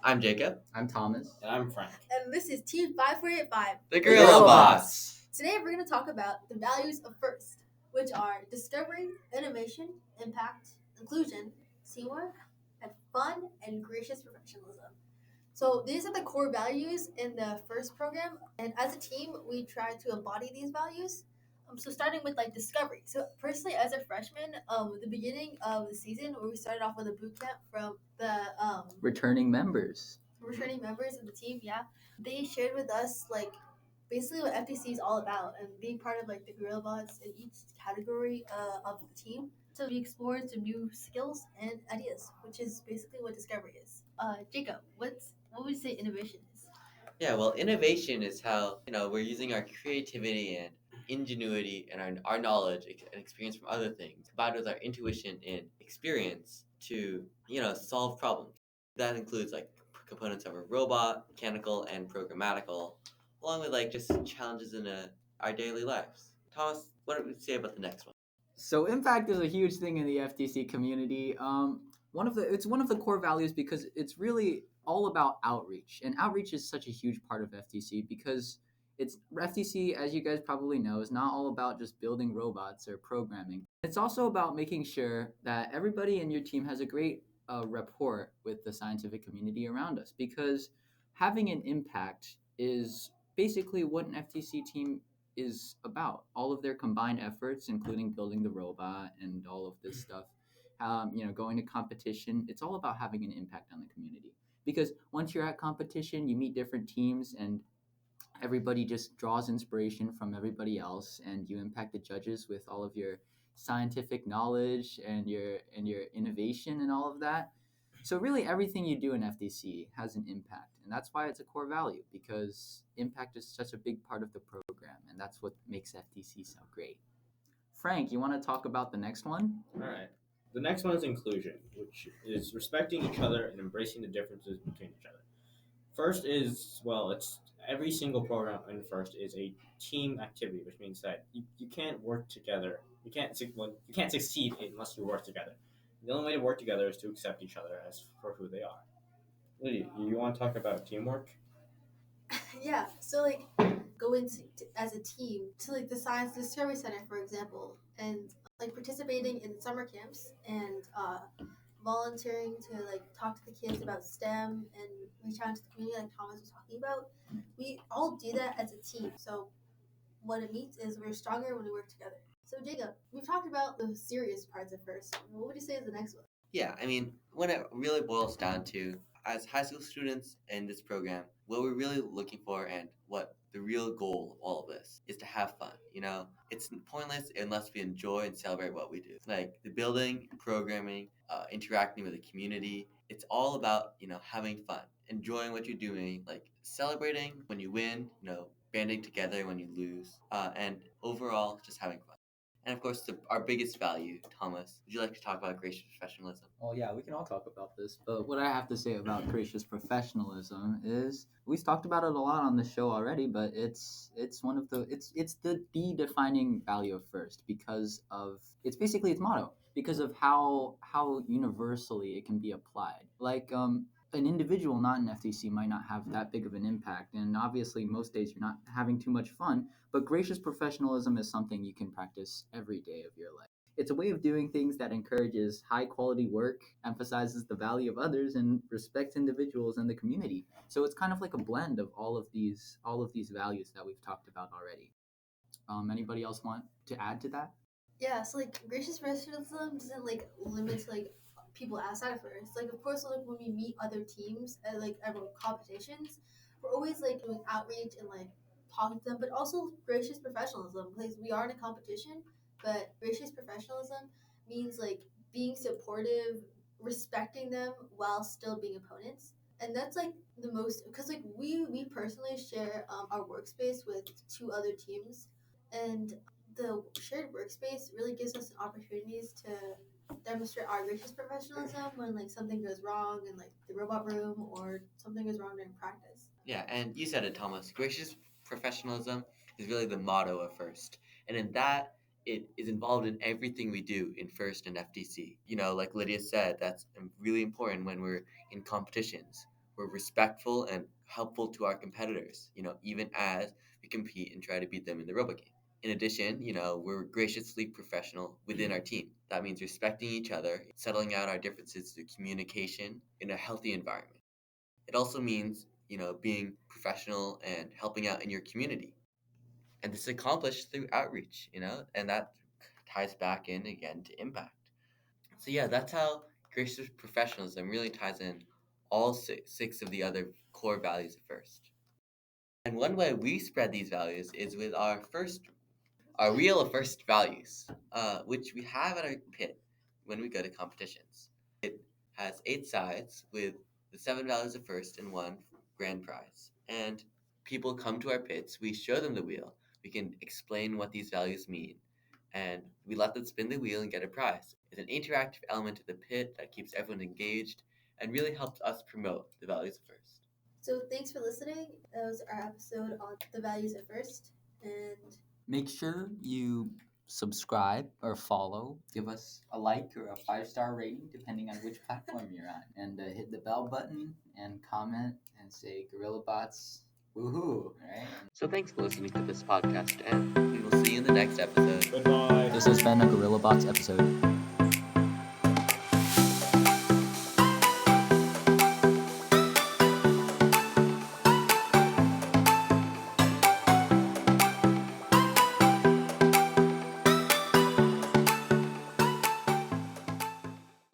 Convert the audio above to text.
I'm Jacob. I'm Thomas. And I'm Frank. And this is Team 5485. The GorillaBots. Today we're going to talk about the values of FIRST, which are discovery, innovation, impact, inclusion, teamwork, and fun and gracious professionalism. So these are the core values in the FIRST program, and as a team, we try to embody these values. So starting with like discovery. So personally, as a freshman, the beginning of the season, where we started off with a boot camp from the Returning members. returning members of the team, yeah, they shared with us like basically what FTC is all about and being part of like the GorillaBots in each category of the team. So we explored some new skills and ideas, which is basically what discovery is. Jacob, what would you say innovation is? Yeah, well, innovation is how, we're using our creativity and ingenuity and our knowledge and experience from other things, combined with our intuition and experience to, solve problems. That includes like components of a robot, mechanical and programmatical, along with like just challenges in our daily lives. Thomas, what would you say about the next one? So impact is a huge thing in the FTC community. It's one of the core values because it's really all about outreach, and outreach is such a huge part of FTC because it's FTC, as you guys probably know, is not all about just building robots or programming. It's also about making sure that everybody in your team has a great rapport with the scientific community around us because having an impact is basically what an FTC team is about. All of their combined efforts, including building the robot and all of this stuff, going to competition, it's all about having an impact on the community. Because once you're at competition, you meet different teams and everybody just draws inspiration from everybody else, and you impact the judges with all of your scientific knowledge and your innovation and all of that. So really everything you do in FDC has an impact, and that's why it's a core value, because impact is such a big part of the program, and that's what makes FDC so great. Frank, you want to talk about the next one? All right. The next one is inclusion, which is respecting each other and embracing the differences between each other. First is, well, it's every single program in First is a team activity, which means that you can't work together. You can't succeed unless you work together. The only way to work together is to accept each other as for who they are. Lydia, you want to talk about teamwork? Yeah, so like go into as a team to like the Science Discovery Center, for example, and like participating in summer camps and volunteering to like talk to the kids about STEM and reach out to the community, like Thomas was talking about. We all do that as a team. So what it means is we're stronger when we work together. So Jacob, we've talked about the serious parts at first. What would you say is the next one? Yeah, I mean, when it really boils down to, as high school students in this program, what we're really looking for and what the real goal of all of this is to have fun. It's pointless unless we enjoy and celebrate what we do. Like the building, programming, interacting with the community. It's all about, having fun, enjoying what you're doing, like celebrating when you win, banding together when you lose, and overall just having fun. And of course, our biggest value, Thomas, would you like to talk about gracious professionalism? Well, yeah, we can all talk about this, but what I have to say about gracious professionalism is we've talked about it a lot on the show already, but it's one of the it's the defining value of First because of it's basically its motto because of how universally it can be applied. Like an individual not in FTC might not have that big of an impact, and obviously most days you're not having too much fun, but gracious professionalism is something you can practice every day of your life. It's a way of doing things that encourages high quality work, emphasizes the value of others, and respects individuals and the community. So it's kind of like a blend of all of these values that we've talked about already. Anybody else want to add to that? Yeah, so like gracious professionalism doesn't like limit to like people outside of First. Like of course, like when we meet other teams at like at competitions, we're always like doing outreach and like talking to them, but also gracious professionalism because we are in a competition. But gracious professionalism means like being supportive, respecting them while still being opponents, and that's like the most because like we personally share our workspace with two other teams, and the shared workspace really gives us opportunities to demonstrate our gracious professionalism when like something goes wrong in like the robot room or something goes wrong during practice. Yeah, and you said it, Thomas. Gracious professionalism is really the motto of First. And in that, it is involved in everything we do in First and FTC. Like Lydia said, that's really important when we're in competitions. we're respectful and helpful to our competitors, even as we compete and try to beat them in the robot game. In addition, we're graciously professional within our team. That means respecting each other, settling out our differences through communication in a healthy environment. It also means, being professional and helping out in your community. And this is accomplished through outreach, and that ties back in again to impact. So yeah, that's how gracious professionalism really ties in all six of the other core values at first. And one way we spread these values is with our real first values, which we have at our pit when we go to competitions. It has 8 sides with the 7 values of first and one grand prize. And people come to our pits, we show them the wheel, we can explain what these values mean, and we let them spin the wheel and get a prize. It's an interactive element of the pit that keeps everyone engaged and really helps us promote the values of first. So thanks for listening. That was our episode on the values at first. And Make sure you subscribe or follow, give us a like or a 5-star rating depending on which platform you're on, and hit the bell button and comment and say GorillaBots woohoo, right? So thanks for listening to this podcast, and we will see you in the next episode. Goodbye. This has been a GorillaBots episode.